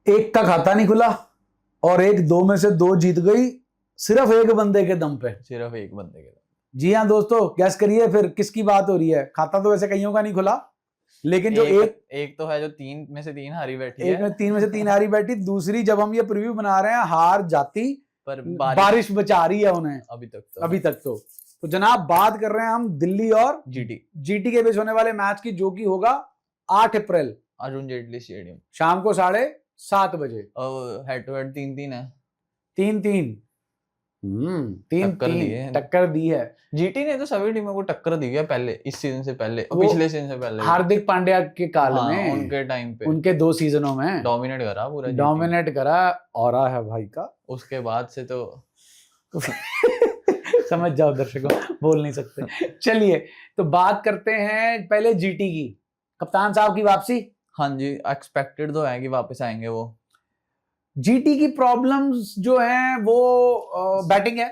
एक का खाता नहीं खुला और एक 2 में से 2 जीत गई सिर्फ एक बंदे के दम पे। सिर्फ एक बंदे के। जी हाँ दोस्तों, गैस करिए फिर किसकी बात हो रही है। खाता तो वैसे कईयों का नहीं खुला, लेकिन जो एक तो है जो 3 में से 3 हारी बैठी एक में 3 में से 3 हारी बैठी, दूसरी जब हम ये प्रीव्यू बना रहे हैं हार जाती पर बारिश बचा रही है उन्हें अभी तक तो जनाब बात कर रहे हैं हम दिल्ली और जीटी के बीच होने वाले मैच की, जो कि होगा 8 अप्रैल अरुण जेटली स्टेडियम, शाम को 7:30 बजे। हेड टू हेड 3-3 है। 3-3 टक्कर दी है। जीटी ने तो सभी टीमों को टक्कर दी है पहले, इस सीजन से पहले, पिछले सीजन से पहले, हार्दिक पांड्या के काल में, उनके टाइम पे, उनके 2 सीजनों में डोमिनेट करा पूरा, डोमिनेट करा और है भाई का। उसके बाद से तो समझ जाओ दर्शकों, बोल नहीं सकते। चलिए तो बात करते हैं पहले जीटी की, कप्तान साहब की वापसी। हाँ जी, एक्सपेक्टेड तो है कि वापस आएंगे वो। जीटी की प्रॉब्लम्स जो हैं वो बैटिंग है।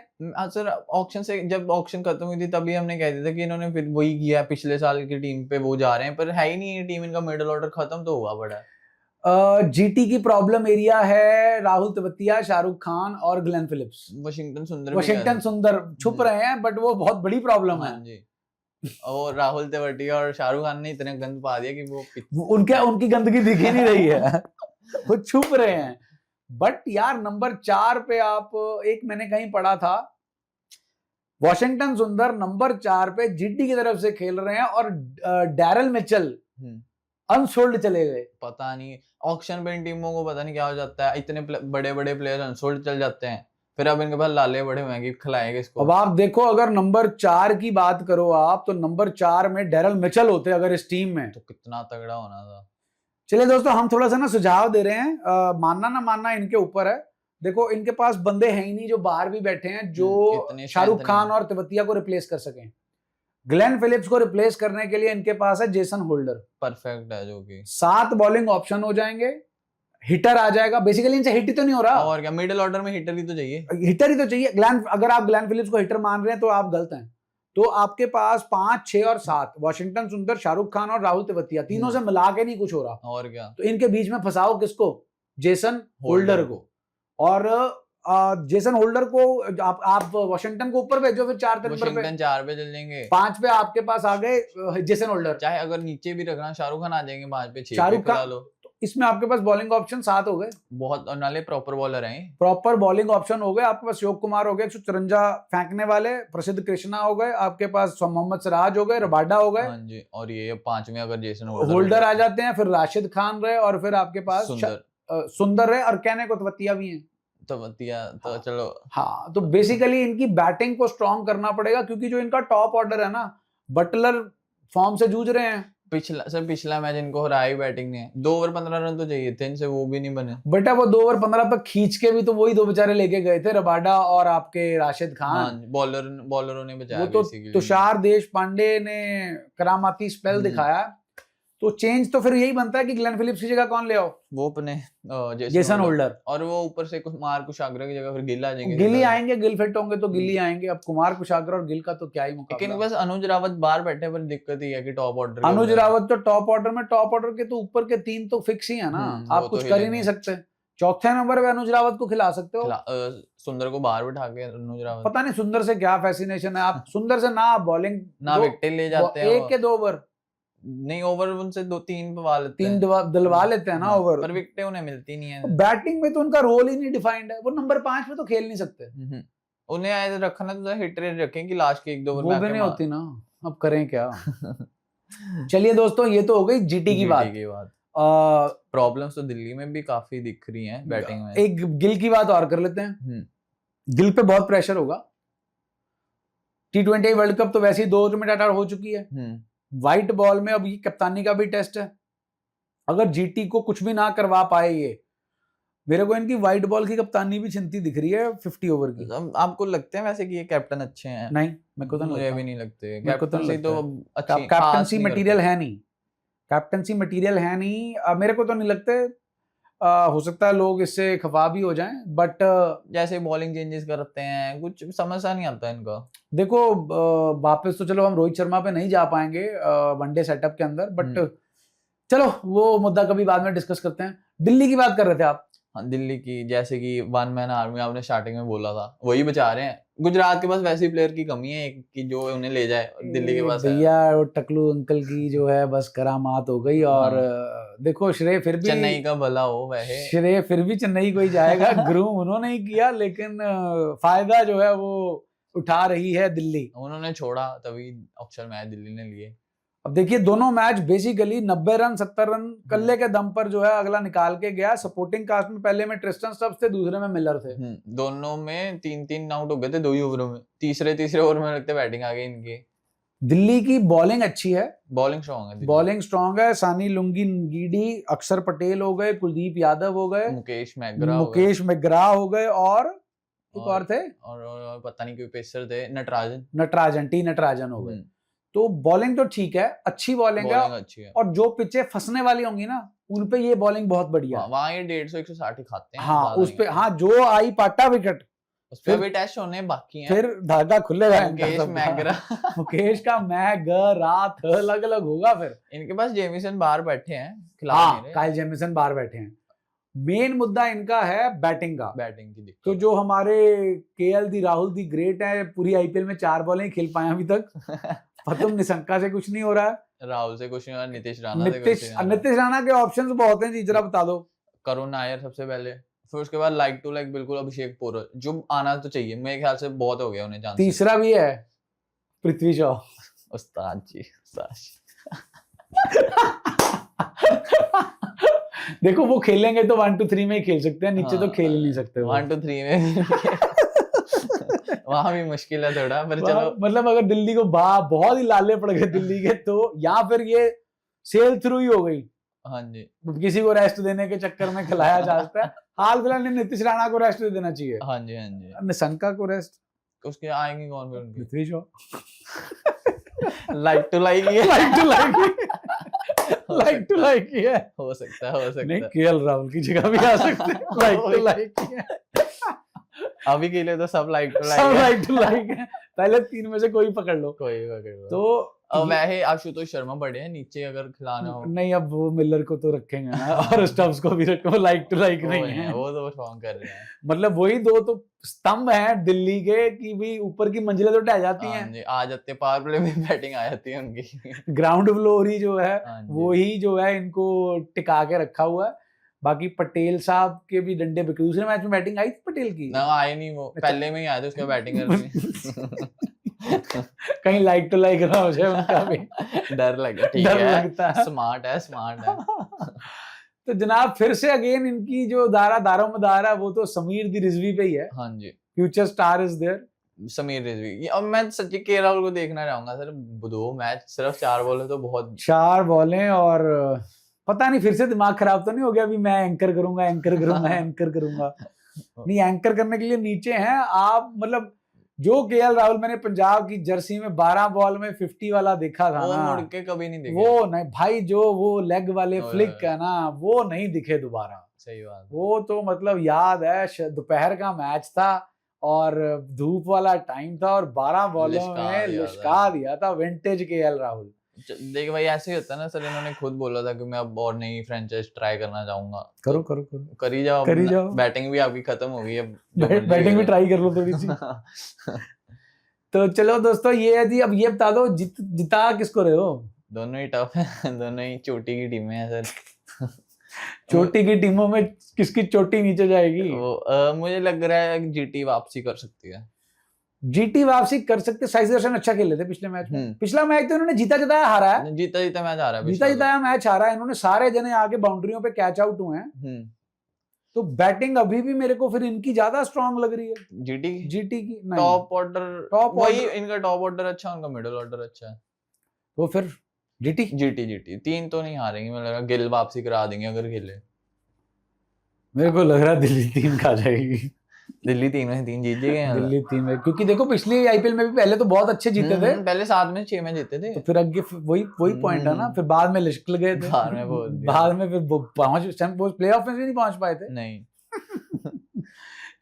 सर ऑक्शन से, जब ऑक्शन खत्म हुई थी तभी हमने कह दिया था कि इन्होंने फिर वही किया, पिछले साल की टीम पे वो जा रहे हैं, पर है ही नहीं टीम, इनका मिडिल ऑर्डर खत्म तो हुआ पड़ा है। जीटी की प्रॉब्लम एरिया है राहुल तेवतिया, शाहरुख खान और ग्लेन फिलिप्स। वशिंगटन सुंदर छुप रहे हैं, बट वो बहुत बड़ी प्रॉब्लम है जी। और राहुल तेवतिया और शाहरुख खान ने इतने गंद पा दिया कि वो उनकी गंदगी दिख ही नहीं रही है। वो छुप रहे हैं। बट यार नंबर 4 पे आप, एक मैंने कहीं पढ़ा था, वॉशिंगटन सुंदर नंबर 4 पे जीटी की तरफ से खेल रहे हैं और डैरल मिचेल अनसोल्ड चले गए। पता नहीं ऑक्शन पे इन टीमों को पता नहीं क्या हो जाता है, इतने बड़े बड़े प्लेयर अनसोल्ड चल जाते हैं, फिर अब इनके पास लाले बड़े हुए हैं कि खिलाएंगे इसको। अब आप देखो, अगर नंबर 4 की बात करो आप, तो नंबर 4 में डैरल मिचेल होते अगर इस टीम में, तो कितना तगड़ा होना था। चलिए दोस्तों, हम थोड़ा सा ना सुझाव दे रहे हैं, मानना ना मानना इनके ऊपर है। देखो इनके पास बंदे हैं ही नहीं जो बाहर भी बैठे हैं, जो शाहरुख खान और तेवतिया को रिप्लेस कर सकें। ग्लेन फिलिप्स को रिप्लेस करने के लिए इनके पास है जेसन होल्डर, परफेक्ट है, जो कि 7 बॉलिंग ऑप्शन हो जाएंगे, हिटर आ जाएगा। बेसिकली इनसे हिट ही तो नहीं हो रहा, और क्या, मिडिल ऑर्डर में हिटर ही तो चाहिए, हिटर ही तो चाहिए। अगर आप ग्लेन फिलिप्स को हिटर मान रहे हैं तो आप गलत हैं। तो आपके पास 5, 6 और 7 वॉशिंगटन सुंदर, शाहरुख खान और राहुल तेवतिया, तीनों से मिला के नहीं कुछ हो रहा। और क्या, तो इनके बीच में फंसाओ किसको? जेसन होल्डर को। और जेसन होल्डर को आप वॉशिंगटन को ऊपर भेजो, फिर 4 नंबर पे, 4 पे चल जाएंगे, 5 पे आपके पास आ गए जेसन होल्डर। चाहे अगर नीचे भी रखना शाहरुख खान आ जाएंगे 5 पे, 6 शाहरुख खान लो, तो इसमें आपके पास बॉलिंग ऑप्शन 7 हो गए। बहुत नाले प्रॉपर बॉलर हैं, प्रॉपर बॉलिंग ऑप्शन हो गए आपके पास। शिव कुमार हो गए 154 फेंकने वाले, प्रसिद्ध कृष्णा हो गए आपके पास, मोहम्मद सिराज हो गए, रबाडा हो गए। हाँ जी, और ये 5 में अगर जेसन होल्डर आ जाते हैं, फिर राशिद खान रहे, और फिर आपके पास सुंदर रहे, और कहने को तेवतिया भी हैं। तो चलो, हाँ, तो बेसिकली इनकी बैटिंग को स्ट्रॉन्ग करना पड़ेगा, क्योंकि जो इनका टॉप ऑर्डर है ना, बटलर फॉर्म से जूझ रहे हैं। पिछला मैच इनको हराई बैटिंग ने, 2 ओवर 15 रन तो चाहिए थे इनसे, वो भी नहीं बने। बेटा वो 2 ओवर 15 तक खींच के भी तो वही 2 बेचारे लेके गए थे, रबाडा और आपके राशिद खान। हाँ, बॉलरों ने बचाया। वो तो तुषार देशपांडे ने करामाती स्पेल दिखाया। तो चेंज तो फिर यही बनता है कि ग्लेन फिलिप्स की जगह कौन ले आओ? वो अपने जेसन होल्डर, और वो ऊपर से कुमार कुशाग्र की जगह फिर गिल आ जाएंगे। गिल आएंगे, गिल फिट होंगे तो गिल आएंगे। अब कुमार कुशाग्र और गिल का तो क्या ही मुकाबला। लेकिन बस अनुज रावत बाहर बैठे, पर दिक्कत ही है कि टॉप ऑर्डर, अनुज रावत तो टॉप ऑर्डर में, टॉप ऑर्डर के तो ऊपर के 3 तो फिक्स ही है ना, आप कुछ कर ही नहीं सकते। चौथे नंबर पे अनुज रावत को खिला सकते हो, सुंदर को बाहर बिठा के। अनुज रावत, पता नहीं सुंदर से क्या फैसिनेशन है। आप सुंदर से ना बॉलिंग ना विकेट ले जाते हैं, 1 के 2 ओवर नहीं, ओवर उनसे 2-3 दिलवा लेते हैं ना ओवर, पर विकेटें उन्हें मिलती नहीं है। बैटिंग में तो उनका रोल ही नहीं डिफाइंड है। वो नंबर 5 पे तो खेल नहीं सकते। उन्हें ऐसे रखना तो हिटर रखें कि लास्ट के 1-2 ओवर वो भी नहीं होती ना, अब करें क्या। चलिए दोस्तों, ये तो हो गई जीटी की बात। प्रॉब्लम्स तो दिल्ली में भी काफी दिख रही हैं बैटिंग में। एक गिल की बात और कर लेते हैं। गिल पे बहुत प्रेशर होगा। T20 वर्ल्ड कप तो वैसे ही 2 ओवर में टाटा हो चुकी है। व्हाइट बॉल में अब ये कप्तानी का भी टेस्ट है। अगर जीटी को कुछ भी ना करवा पाए ये, मेरे को इनकी व्हाइट बॉल की कप्तानी भी चिंती दिख रही है 50 ओवर की। आपको लगते हैं वैसे कि ये कैप्टन अच्छे हैं? नहीं, मेरे को तो मुझे भी नहीं लगते। कैप्टनसी तो अच्छी, कैप्टनसी मटेरियल है नहीं, कैप्टनसी मटेरियल है नहीं। मेरे को तो नहीं लगते। हो सकता है लोग इससे खफा भी हो जाएं, बट जैसे बॉलिंग चेंजेस करते हैं, कुछ समझ नहीं आता इनका। देखो वापस तो चलो हम रोहित शर्मा पे नहीं जा पाएंगे वनडे सेटअप के अंदर, बट चलो वो मुद्दा कभी बाद में डिस्कस करते हैं। दिल्ली की बात कर रहे थे आप। हाँ, दिल्ली की जैसे कि वन मैन आर्मी आपने स्टार्टिंग में बोला था, वही बचा रहे हैं। गुजरात के पास वैसे ही प्लेयर की कमी है एक कि जो उन्हें ले जाए, और दिल्ली के पास है। भैया वो टकलू अंकल की जो है बस करामात हो गई। और देखो श्रेय फिर भी चेन्नई का भला हो वैसे, श्रेय फिर भी चेन्नई को ही जाएगा। ग्रूम उन्होंने ही किया, लेकिन फायदा जो है वो उठा रही है दिल्ली। उन्होंने छोड़ा तभी ऑक्शन मैच दिल्ली ने लिए। अब देखिए दोनों मैच बेसिकली 90 रन 70 रन कल्ले के दम पर जो है अगला निकाल के गया। सपोर्टिंग कास्ट में पहले में ट्रिस्टन स्टब्स थे, दूसरे में मिलर थे। दोनों में 3-3 आउट हो गए थे 2 ही ओवरों में। तीसरे ओवर में लगते बैटिंग आ गई इनकी। दिल्ली की बॉलिंग अच्छी है, बॉलिंग स्ट्रॉन्ग है, बॉलिंग स्ट्रॉन्ग है। सानी लुंगी गिडी, अक्षर पटेल हो गए, कुलदीप यादव हो गए, मुकेश मैग्रा हो गए, और एक और थे, और पता नहीं कोई पेसर थे, नटराजन हो गए। तो बॉलिंग तो ठीक है, अच्छी बॉलिंग है, अच्छी है। और जो पिचे फंसने वाली होंगी ना उन पे ये बॉलिंग बहुत बढ़िया है। वहाँ ये 150-160 ही खाते हैं। हाँ उस पे, हाँ जो आई पाटा विकेट उस पे भी टेस्ट होने बाकी हैं। फिर धागा खुलेगा। मुकेश का मैगराथ अलग अलग होगा। फिर इनके पास जेमिसन बाहर बैठे हैं, हाँ काइल जेमिसन बाहर बैठे हैं। मेन मुद्दा इनका है बैटिंग का, बैटिंग की दिक्कत। तो जो हमारे KL the Rahul the great है, पूरी आईपीएल में 4 बॉलें ही खेल पाए अभी तक। फतुम निशंका से कुछ नहीं हो रहा है, राहुल से कुछ नहीं हो रहा, नीतीश राणा के ऑप्शंस बहुत हैं जी, जरा बता दो। करुण नायर सबसे पहले, फिर उसके बाद लाइक टू लाइक बिल्कुल अभिषेक पोरल, जो आना तो चाहिए, मेरे ख्याल से बहुत हो गया उन्हें चांस। तीसरा भी है पृथ्वी शॉ। उस्ताद जी देखो वो खेलेंगे तो 1 2 3 में ही खेल सकते हैं, नीचे तो खेल ही नहीं सकते। 1 2 3 में वहां भी मुश्किल है थोड़ा, पर चलो। मतलब अगर दिल्ली को बहुत ही लाले पड़ गए दिल्ली के, तो या फिर ये सेल थ्रू ही हो गई। हाँ जी, किसी को रेस्ट देने के चक्कर में खिलाया जा सकता है। हाल फिलहाल नीतीश राणा को रेस्ट दे देना चाहिए। हाँ जी, हाँ जी। निशंका को रेस्ट, उसके आएंगे कौन फिर उनकी? Prithvi Shaw. Like to like ही है, लाइक टू लाइक ही है। हो सकता है नहीं, केएल राहुल की जगह भी आ सकते हैं। लाइक टू लाइक ही है। अभी के लिए तो सब लाइक टू लाइक है। पहले 3 में से कोई पकड़ लो, तो अब वैसे आशुतोष शर्मा बड़े हैं नीचे, अगर खिलाना हो। नहीं, अब वो मिलर को तो रखेंगे ना, और स्टब्स को भी रखो। लाइक टू लाइक नहीं है, वो तो स्ट्रॉन्ग कर रहे हैं। मतलब वही 2 तो स्तंभ हैं दिल्ली के कि भी ऊपर की मंजिलें तो ढह जाती हैं, आ जाते, पावर प्ले में बैटिंग आ जाती है उनकी। ग्राउंड फ्लोर ही जो है वो ही जो है इनको टिका के रखा हुआ है। बाकी पटेल साहब के भी डंडे बिके। दूसरे मैच में बैटिंग आई थी पटेल की? ना, आई नहीं, वो पहले में ही आए थे, उसके बैटिंग करनी। कहीं लाइक टू लाइक ना हो जाए उनका भी डर लगता है। स्मार्ट है। तो जनाब फिर से अगेन इनकी जो दारोमदार है वो तो समीर दी रिजवी पे ही है। हाँ जी, future star is there, Sameer Rizvi. अब मैं सच्ची के राहुल को देखना चाहूंगा सर। 2 मैच सिर्फ 4 बॉल है तो बहुत 4 बॉलें, और पता नहीं फिर से दिमाग खराब तो नहीं हो गया अभी मैं एंकर करूंगा। नहीं, एंकर करने के लिए नीचे हैं आप। मतलब जो केएल राहुल मैंने पंजाब की जर्सी में 12 बॉल में 50 वाला देखा था वो ना, मुड़ के कभी नहीं दिखे। वो नहीं भाई, जो वो लेग वाले फ्लिक है ना, वो नहीं दिखे दोबारा। सही बात। वो तो मतलब याद है दोपहर का मैच था और धूप वाला टाइम था, और 12 बॉलों में लिशका दिया था विंटेज केएल राहुल। देख भाई, ऐसे ही होता है ना सर। इन्होंने खुद बोला था कि मैं अब और नई फ्रेंचाइज ट्राई करना चाहूंगा। करो करी जाओ। बैटिंग भी आपकी खत्म हो गई है, बैटिंग भी ट्राई कर लो थोड़ी सी। तो चलो दोस्तों, ये है जी। अब ये बता दो जिता किसको रहे हो? दोनों ही टफ है, दोनों ही चोटी की टीमें हैं सर। चोटी की टीमों में किसकी चोटी नीचे जाएगी? मुझे लग रहा है जीटी वापसी कर सकती है। जीटी वापसी कर सकते। साई दर्शन अच्छा खेले थे पिछले मैच में। पिछला मैच तो इन्होंने जीता हारा है। जीता मैच हारा है। मैच हारा है इन्होंने। सारे जने आगे बाउंड्रियों पे कैच आउट हुए हैं। तो बैटिंग अभी भी मेरे को फिर इनकी ज्यादा स्ट्रांग लग रही है। जीटी की टॉप ऑर्डर वही, इनका टॉप ऑर्डर अच्छा, उनका मिडिल ऑर्डर अच्छा है। तो फिर जीटी 3 तो नहीं हारेंगे। मुझे लग रहा गिल वापसी करा देंगे अगर खेले। मेरे को लग रहा है दिल्ली 3 खा जाएगी। दिल्ली 3 में 3 जीत गए हैं। दिल्ली 3 में, क्योंकि देखो पिछली आईपीएल में भी पहले तो बहुत अच्छे जीते थे। पहले 7 में 6 में जीते थे। तो फिर आगे वही पॉइंट है ना। फिर बाद में लिश्क गए थे। बाद में फिर प्लेऑफ में भी नहीं पहुंच पाए थे। नहीं।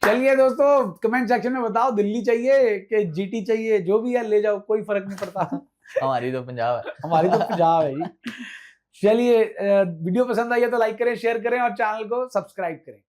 चलिए दोस्तों, कमेंट सेक्शन में बताओ दिल्ली चाहिए कि जीटी चाहिए, जो भी है ले जाओ, कोई फर्क नहीं पड़ता। हमारी तो पंजाब है। हमारी तो पंजाब है जी। चलिए वीडियो पसंद आई है तो लाइक करें, शेयर करें और चैनल को सब्सक्राइब करें।